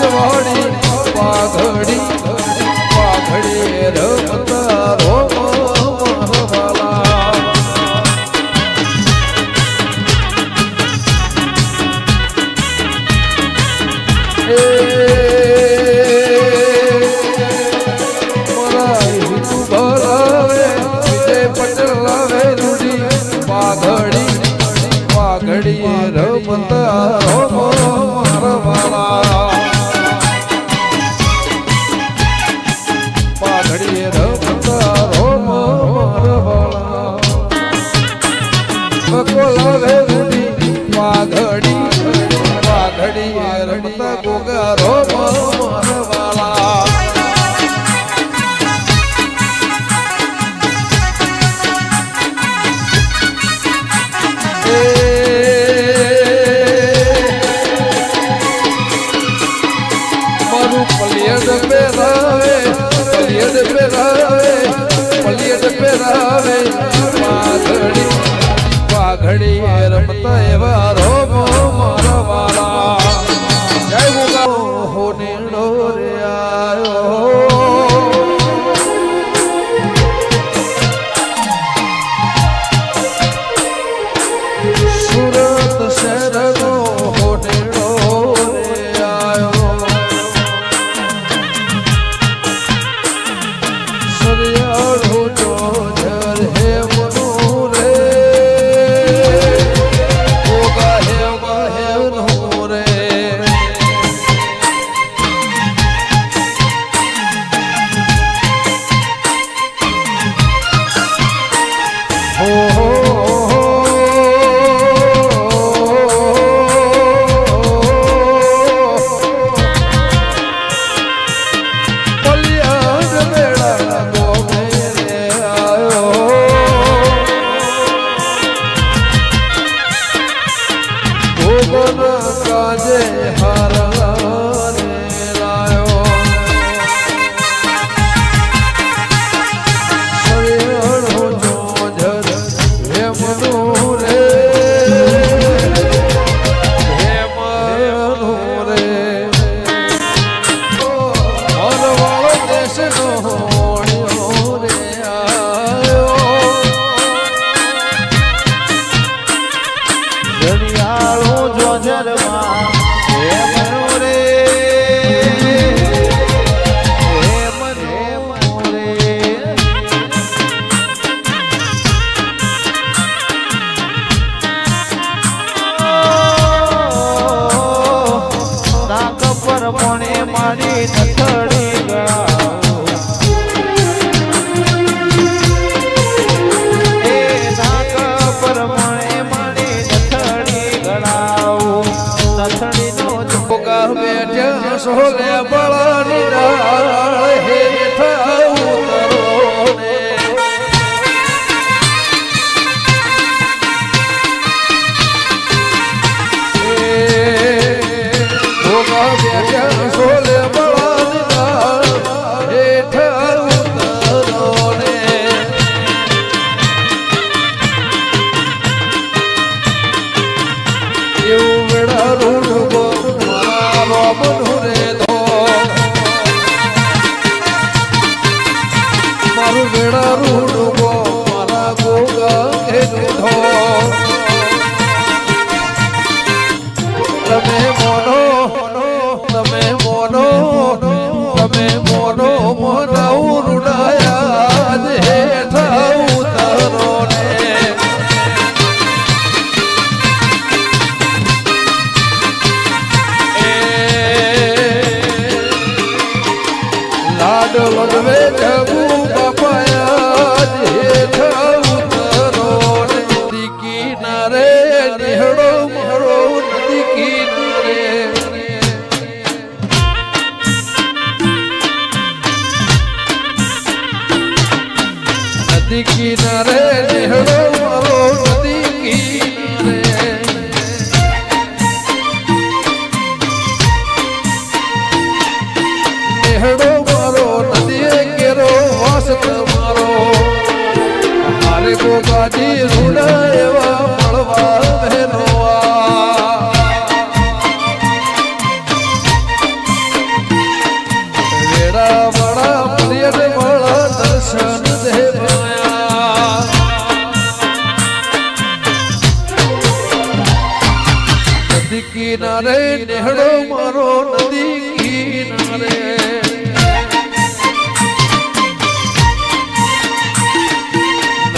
મારવાડી પાઘડી પાઘડી રમતા રોમ મારવાલા પાઘડી રમતા રોમ મારવાલા પાઘડી રમતા રોમ મારવાલા બકોલાવે રૂડી પાઘડી પાઘડી રમતા ગોગા રોમ મારવાલા પાઘડી રમતા એવા રોમ મારવાલા જય ગોગા હો નીડો રે આયો સુરત શહેરનો હો નીડો રે આયો સરિયાળો જોજર હે મનો રે ગોગા હે નો રે હો કાજે હારા રે લાયો સરિયાળો જોજર હે મનો રે હે મનો રે હરવાળો દેશનો હોણ્યો રે આયો સરિયાળો જોજર મારી નથડી ગળાઓ એ નાક પર મણે મારી નથડી ગળાઓ નથડી નો જોગા બેઠ્યા સોલે બળની ડાળ હેઠા ઉતરો ને જોગા બેઠ્યા સોલે મારું વેડા રૂડવો મારા ગોગા હે ધો તમે મોનો તમે મોનો તમે મોનો મોના ઉડાયા હેઠા ઉતરો ને લાડ લગવે જગુ બાપાયા હેઠા ઉતરો નદી કિનારે નિહળો મારો નદી કિનારે નદી કિનારે નિહળો મારો નદી કિનારે નિહળો મારો નદી કેરો વાસ તમારો મારે ગોગાજી રૂડા એવા મળવા નદી કિનારે નેહડો મારો નદી કિનારે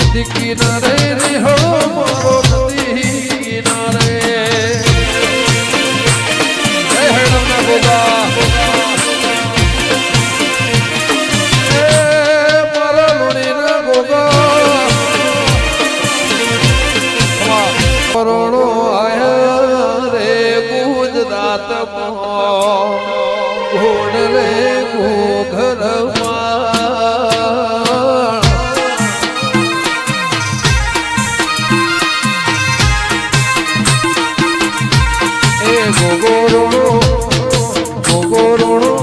નદી કિનારે નેહડો મારો નદી કિનારે જય હરણા ગોગા મારા લોણીના ગોગા કરોડો આયા રે ગુજરાતમાં ઘોડલે ઘોઘરમાં એ ગોગોરોડો ગોગોરોડો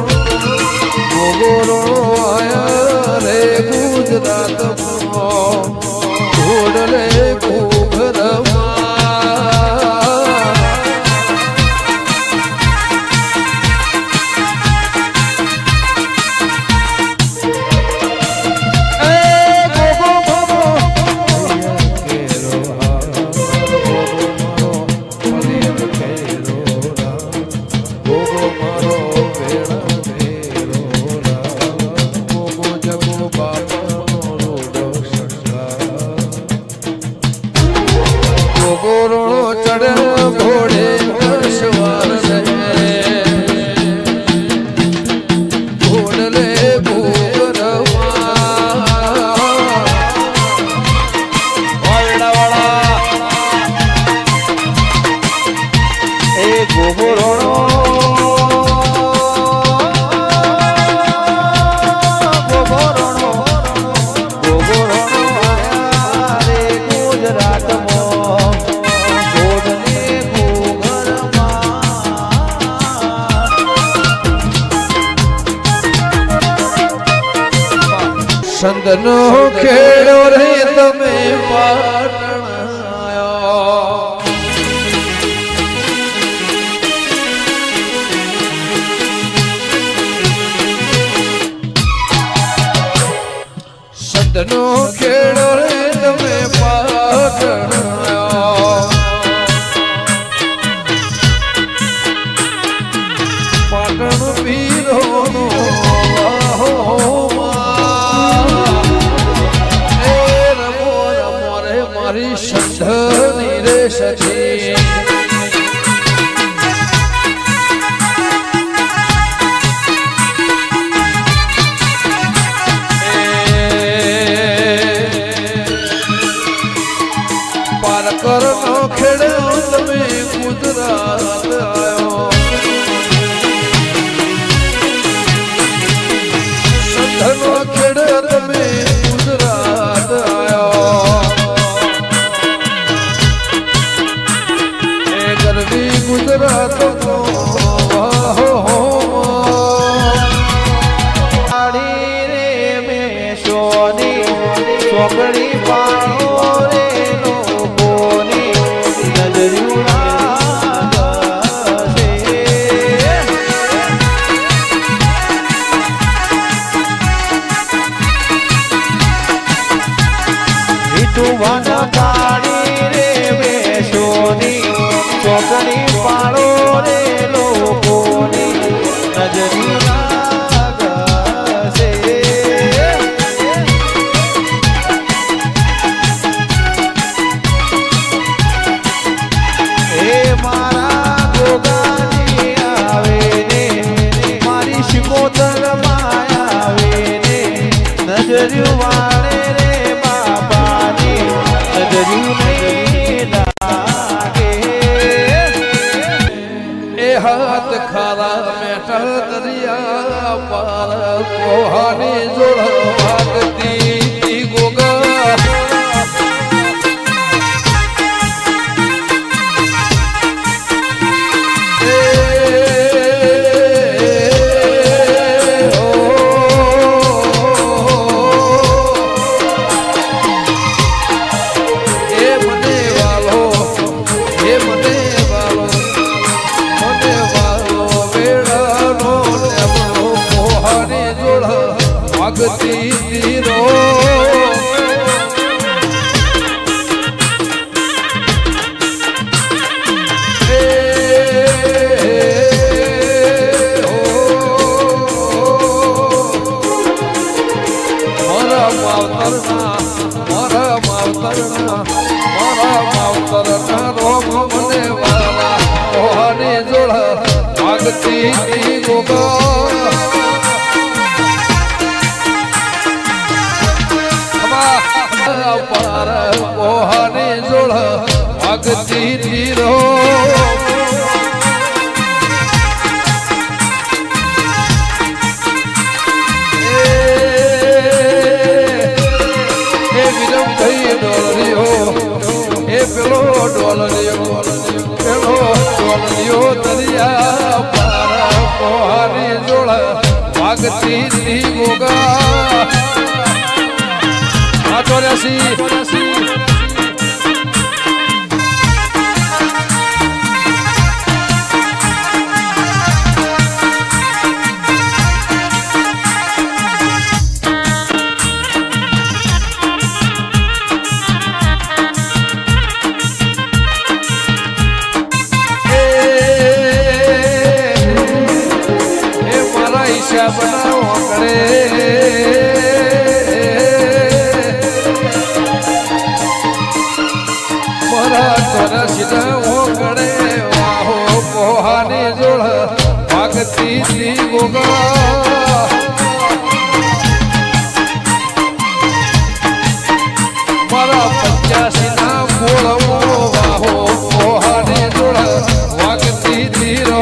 ગોગોરોડો આયા રે ગુજરાતમાં ઘોડલે ઘોઘરમાં સંતનો ખેડો રે તમે પાટણ આયો સંતનો ખેડો રે તમે પાટણ આયો પાટણ પીરોનો સંધની રે સખી પારકર નો ખેડે તમે ગુજરાત આયો સંધનો ખેડે તમે ગુજરાત આયો ગુજરાત આડી રે મેશોની ચોકડી પાણો રે લોકોની નજર્યું વાના કાળી રે મેશોની ચોકડી પાડો રે લોકોની નજરી લાગશે એ મારા ગોગાજી આવે ને મારી શિકોતર માં આવે ને નજર્યું વાળે રે બાપાની નજર્યું નહીં હાથ ખારા મેઠા દરિયા પાર કોહાની જોડ વાગતી ગોગા ભગતી તીરો ધીરો એ વિરમ ભાઈ ડોલરિયો એ પેલો ડોલરિયો દરિયા પાર પોહારી જોડ વાગતી તી ગોગા આ ચોર્યાસી બનાવો કરે મારા તોરા સીધા હો કરે વાહો પોહાની જોડ વાગતી તી ગોગા મારા 85 ના બોળવો વાહો પોહાની જોડ વાગતી તી રો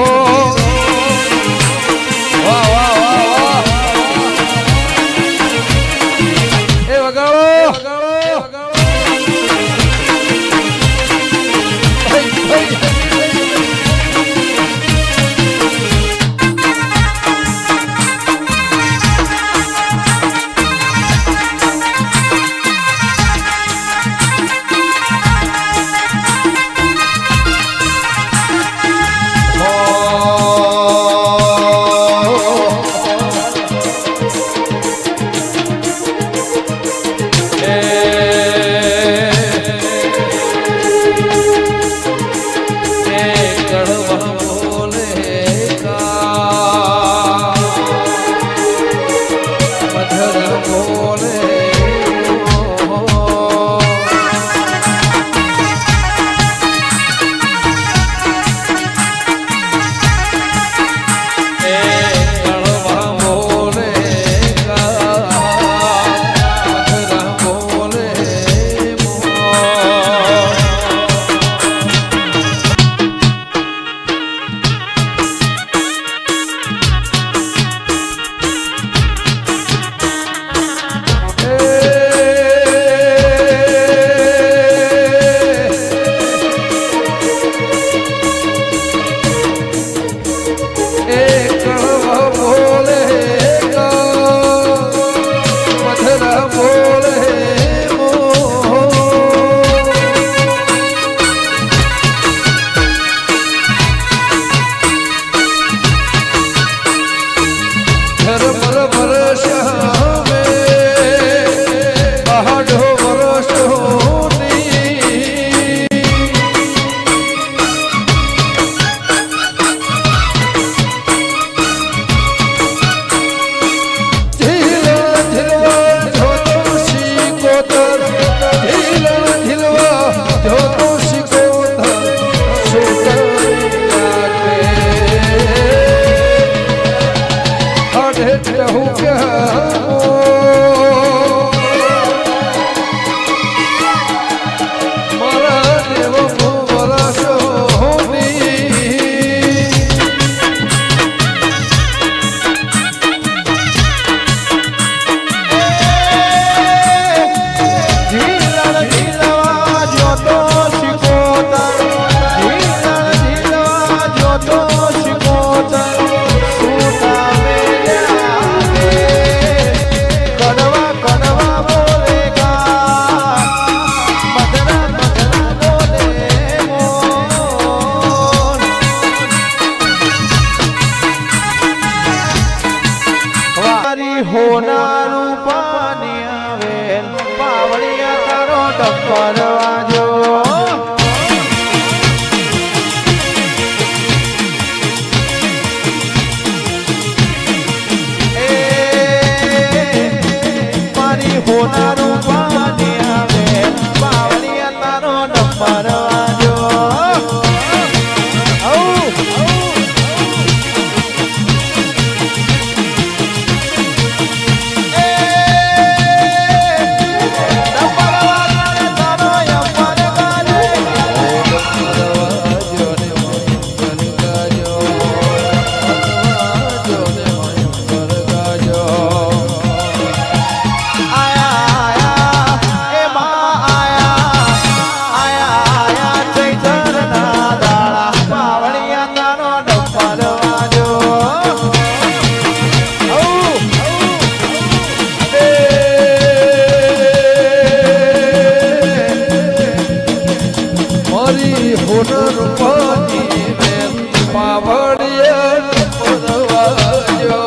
ડમવાની મેં પાવડિયા ડમરવાજો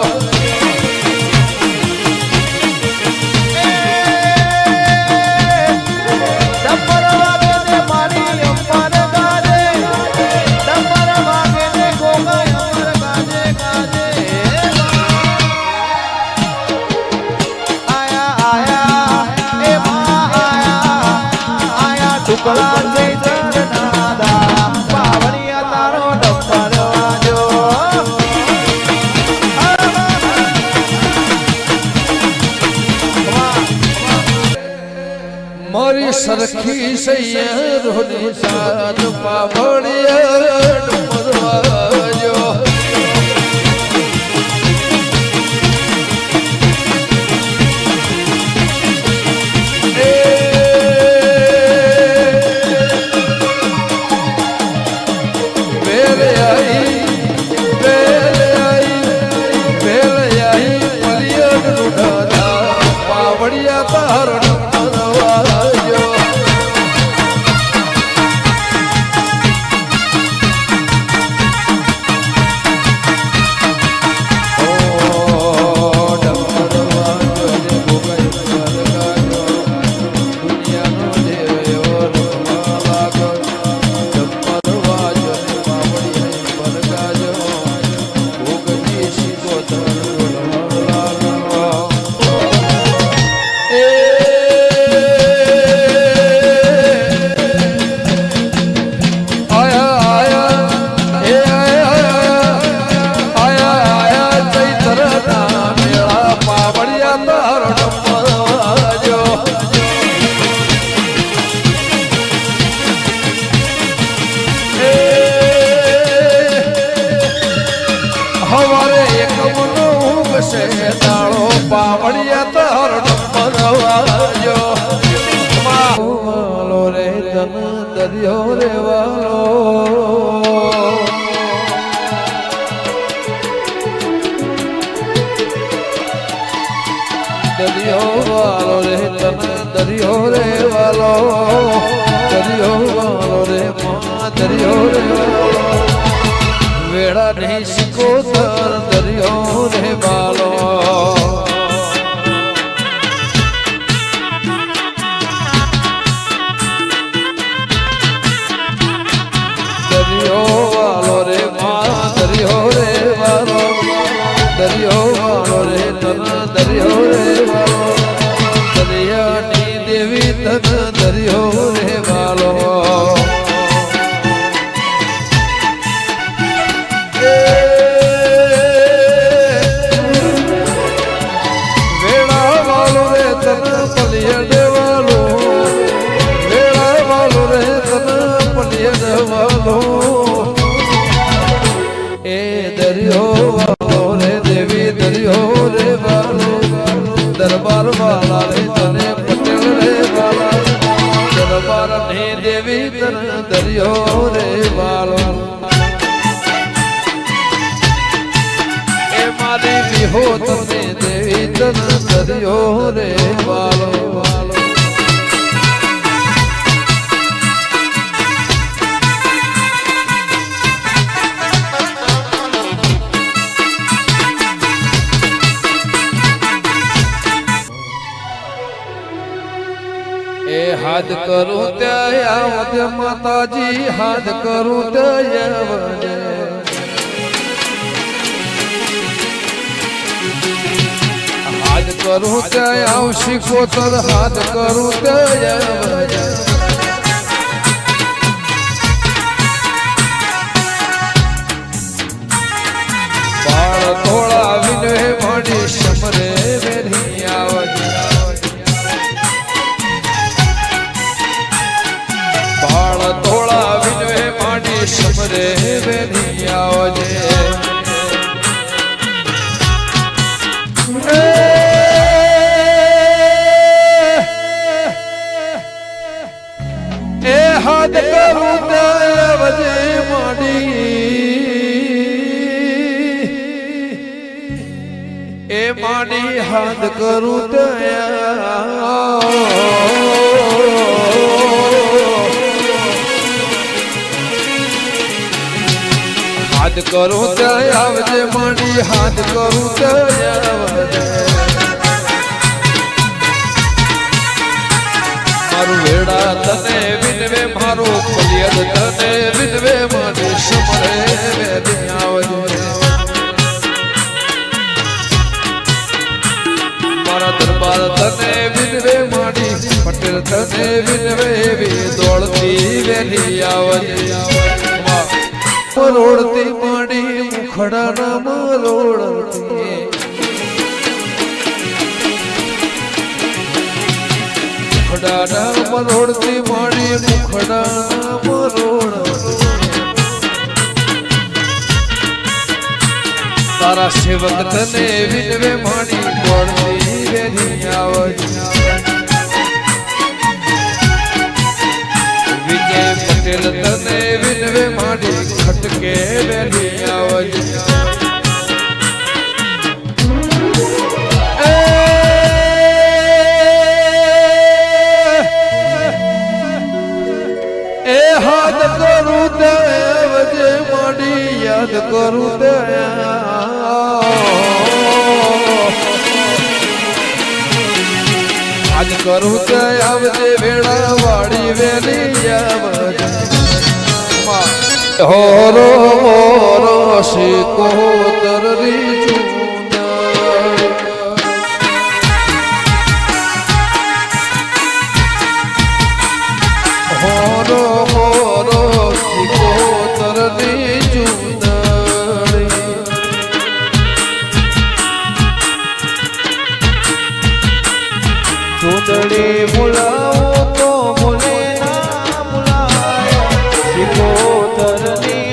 મારી સરખી સૈયરોની સાત પાવડિયા ડમરવાજો હવારે એક મનો ઉગશે દાળો પાવડિયા તાર ડમરવાજો વાલો રે તન દરિયો રે વાલો દરિયો વાલો રે તન દરિયો રે વાલો દરિયો વાલો રે મા દરિયો રે વાલો વેળા નહીં સિકોતર દરિયો રે વાલો દરિયો વાલો રે મા દરિયો રે વાલો દરિયો વાલો રે તન દરિયો રે વાલો દરિયાની દેવી તન દરિયો રે વાલો એ દરિયો વાલો રે દેવી દરિયો રે વાલો દરબાર વાલા રે તને પટેલ રે વાલા દરબાર ને દેવી તને દરિયો રે વાલો એ મારી વિહો તને દેવી તને દરિયો રે વાલો એ હાથ કરું ત્યાં આવજે માતાજી હાથ કરું ત્યાં આવજે હાથ કરું ત્યાં આવશી કોતર હાથ કરું ત્યાં આવજે બાળ થોડા વિને મળી સમરે વેરી આવજે તોળા વિનવે માંડી સમરે વેની આવજે એ હાથ કરું આવજે માંડી એ માંડી હાથ કરું ત્યાં હાથ કરું ત્યાં આવજે માડી હાથ કરું ત્યાં આવજે મારું વેડા તને વિનવે મારો પલિયદ તને વિનવે માડી સમરે વેદી આવજે મારા દરબાર તને વિનવે માડી પટેલ તને વિનવે એવી દોડતી વેલી આવજે મરોડતી માડી મુખડાના મરોડતી મુખડાના મરોડતી માડી મુખડાના મરોડતી તારા સેવક તને વિનવે માડી દોડતી વેલી આવજે વિજય પટેલ તને વિનવે માડી ખટકે વેલી આવજે એ હાથ કરું દેવજે માડી યાદ કરું દે આજ કરું તે આવજે વેળા વાળી વેલી આવજે હોરો મોરો શિકોતર રી હોરો મોરો શિકોતર ની ચૂંદડી મુલાવો તો મુલે ના મુલાય શિકોતરની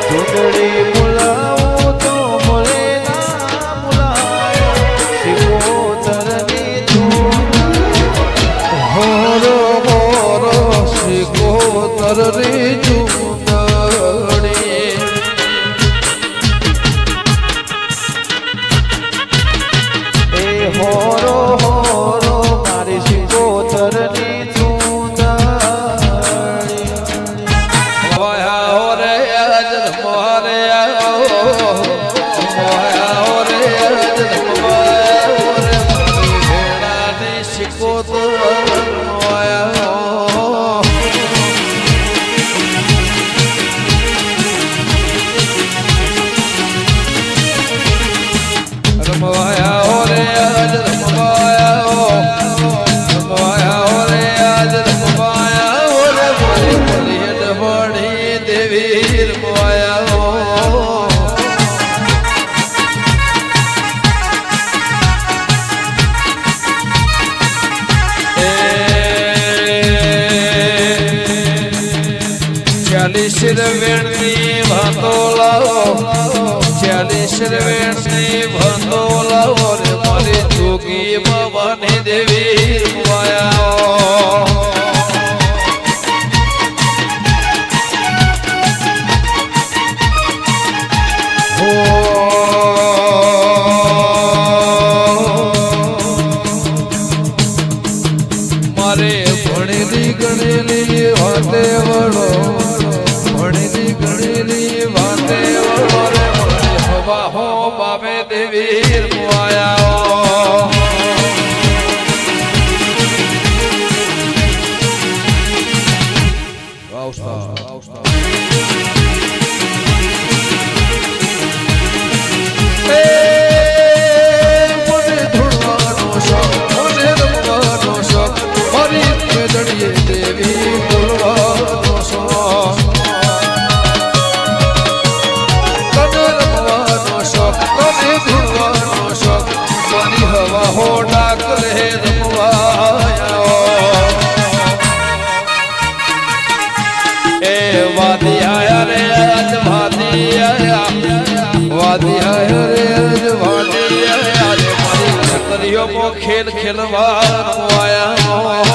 ચૂંદડી મુલાવો તો મુલે ના મુલાય શિકોતરની હોરો મોરો શિકોતર રી ચૂંદડી એ હોરો હોરો મારી શિકોતરની ચૂંદડી મોયા હોરે આજ મોરે આવો મોયા હોરે આજ મોયા હોરે મારી ભેડાની શિકોતર મોયા રમવાયા હોરે આજ રમવાયા હોરે આજ રમવાયા હોરે મારી પલિયદ વાળી દેવી રમવાયા ચાલીસ વેણની વાતો લાવો ચાલીસ વેણની વાતો લાવો રે મારી જોગી બાબાની દેવી રમવાયા મારે ભણેલી ગણેલી વાતે વળો ભણેલી ગણેલી વાતે વળો રે મારે હવા હો બાબે દેવી રમવાયા દેવી બોલવાનો શોખ તને રમવાનો શોખ તને ધૂળવાનો શોખ મારી હવા હો ડાકલે રમવાયા એ વાદી આયા રે આજ વાદી આયા વાદી આયા રે આજ વાદી આયા રે મારી છતરીઓમાં ખેલ ખેલવા રમવાયા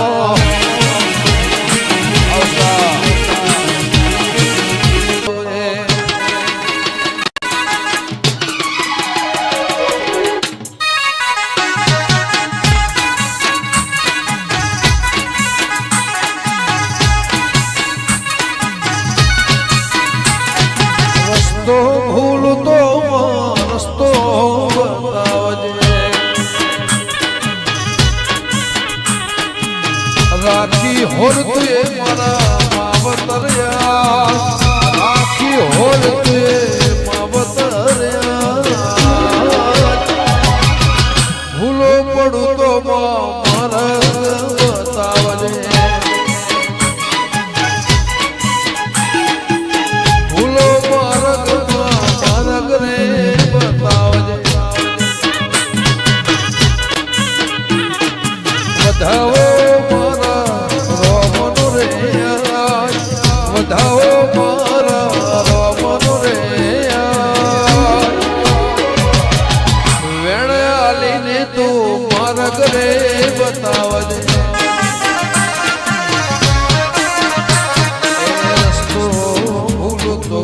ભૂલતો રસ્તો બતાવજે રાખી હોર તુએ મારા માવતર્યા રાખી હોર તુએ માવતર્યા ભૂલો પડું તો મારા બતાવજે ભૂલો માર્ગ રે બતાવજે વધાવો વધાવો મારા રોમનો રે વેણ આલીને તું માર્ગ રે બતાવજે રસ્તો ભૂલતો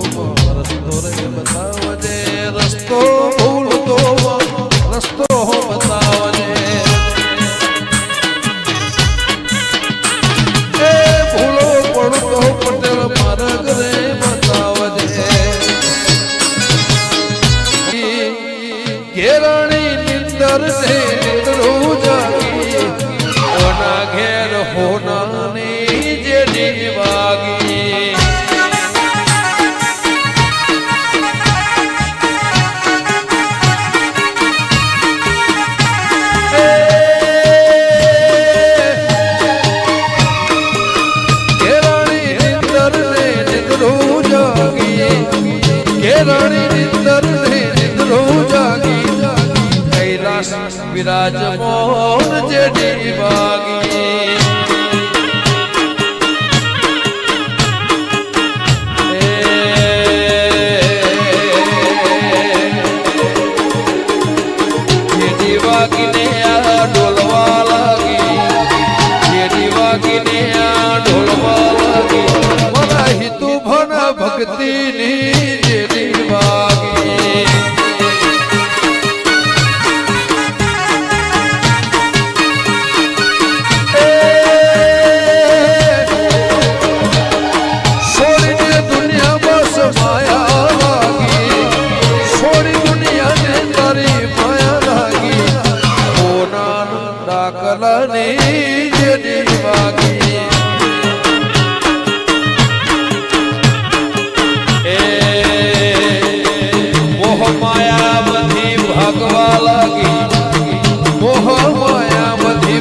રસ્તો રે બતાવજે રસ્તો ભૂલતો રસ્તો બતાવજે ઘેરાણી નિંદર ને નિંદરું જાગી ઓના ઘેર હોનાની જેડી વાગી ઘેરાણી નિંદર ને નિંદરું જાગી ઘેરાણી નિંદર ને નિંદરું જાગી વિરાજ મોહન જેડી વાગી જેડી વાગીને આ ઢોલવા લાગી જેડી વાગીને આ ઢોલવા લાગી મારા હિતુ ભના ભક્તિની જેડી વાગી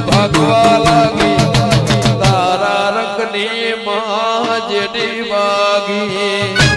ભાગવા લાગી તારા રંગની માં જેડી વાગી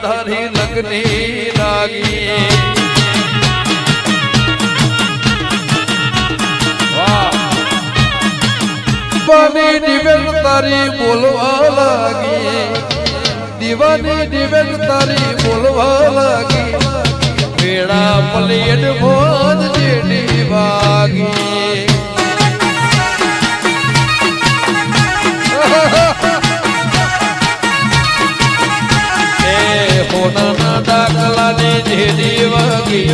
તારી લગની લાગી દીવાની દિવેલ તારી બોલવા લાગી દીવાની દિવેલ તારી બોલવા લાગી વેળા પલેડ મોજ જેડી વાગી હોનાના ડાકલાની જેડી વાગી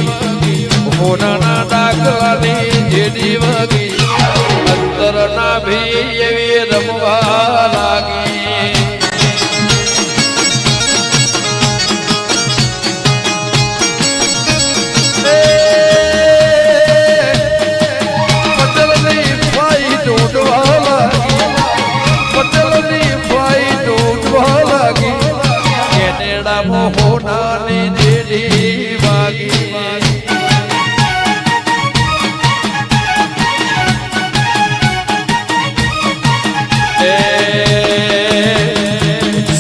હોનાના ડાકલાની જેડી વાગી અંતરના ભી એવી રમવા લાગી પટેલની ફાઈ ટોટવા લાગી પટેલની ફાઈ ટોટવા લાગી મોહનાની જેડી વાગી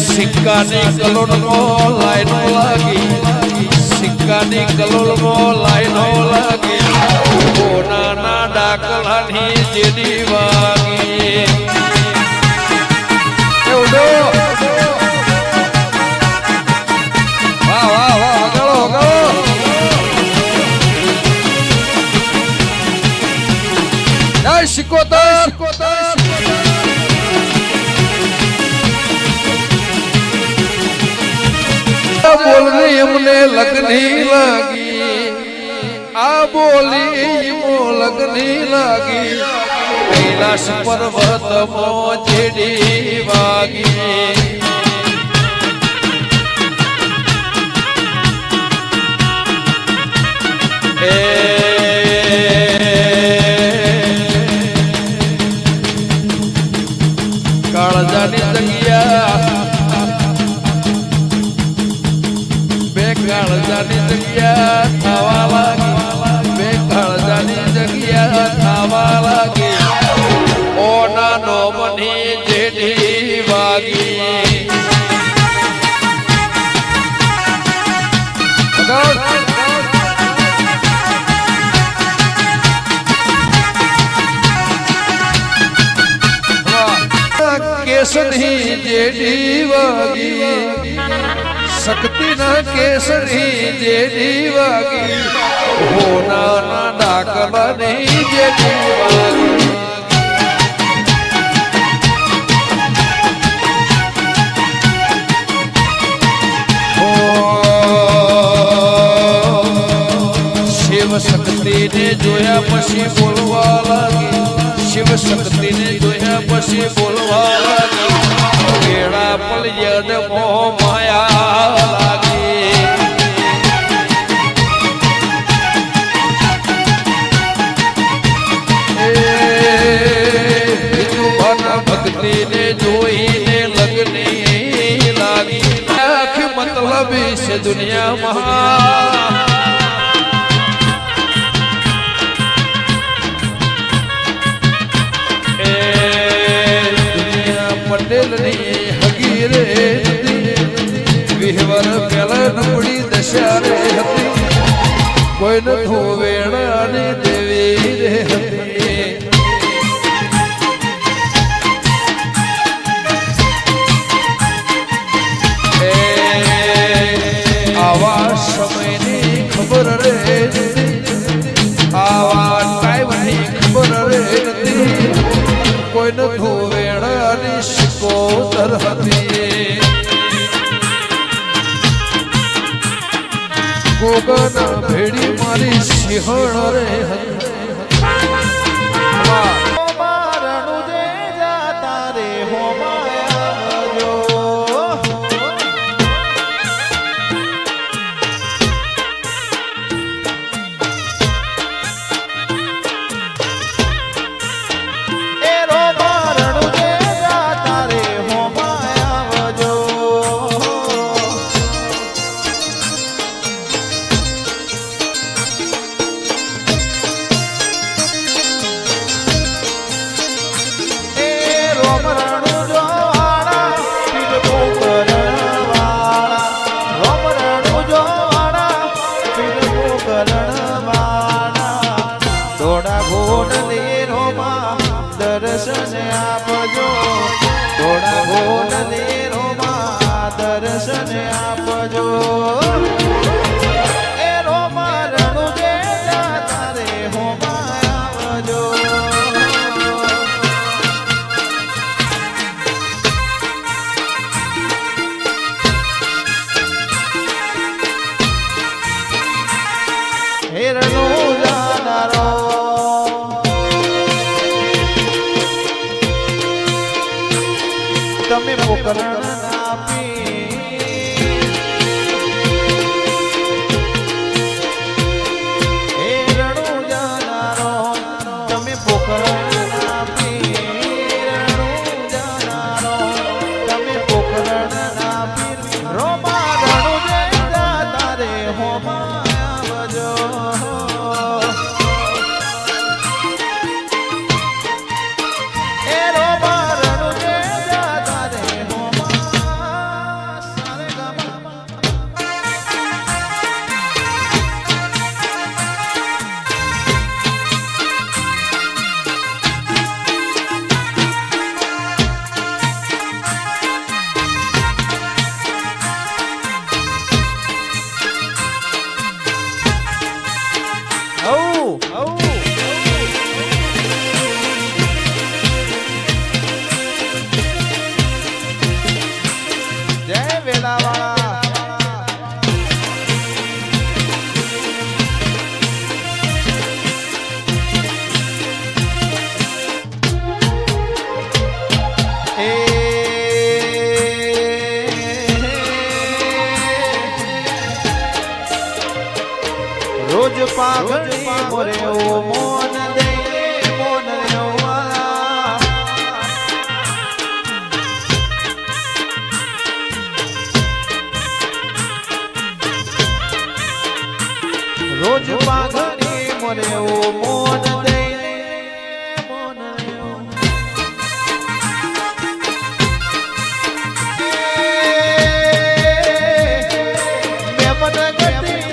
સિક્કાની કલોલમાં લાઈનો લાગી સિક્કાની કલોલમાં લાઈનો લાગી સોનાના ડાકલાની જેડી વાગી બોલની અમને લગની લાગી આ બોલી મો લગની લાગી કૈલાસ પર્વત મો જેડી વાગી કાળજાની જગ્યા બે કાળજાની જગ્યા થવા લાગી બે કાળજાની જગ્યા થવા લાગી ઓના નો મની જેડી વાગી કેસરી જેડી વાગી શક્તિ ના કેસરી જેડી વાગી હોના ના ડાકલા ની જેડી વાગી શિવ શક્તિ ને જોયા પછી બોલવા લાગી શિવ શક્તિ ને જોયા પછી બોલવા લાગી કેળા પલયદ મોહ માયા લાગી ભક્તિ ને જોઈને લગની લાગી આખી મતલબ છે દુનિયામાં પટેલની હગી રે વિહવર પેલા નબળી દશા રે હતી કોઈ ન ધોવેણાની દેવી રે હતી આવા સમયની ખબર રે આવા ટાઈમની ખબર રે નથી કોઈ ન ધોવેણાની શિકોતર હતી ગોગના ભેડી મારી સિંહણ રે હતી દર્શન આપજો થોડા ગોળ લેરોમાં દર્શન આપજો એ રોમા રણુ જે તારે હોમાં આવજો હેરણો જાનારો તમે પોકરણ આપી હે રણુ જાનારો તમે પોકરણ આપી રણુ જાનારો તમે પોકરણ આપી રોમા રણુ જે તારે હોમાં આવજો એ રોમા રણુ જે તારે હોમાં પાઘડી મોરે ઓ મોન દઈને મોન રેવાલા રોજ પાઘડી મોરે ઓ મોન દઈને મોન રેવાલા મેમન ગતિ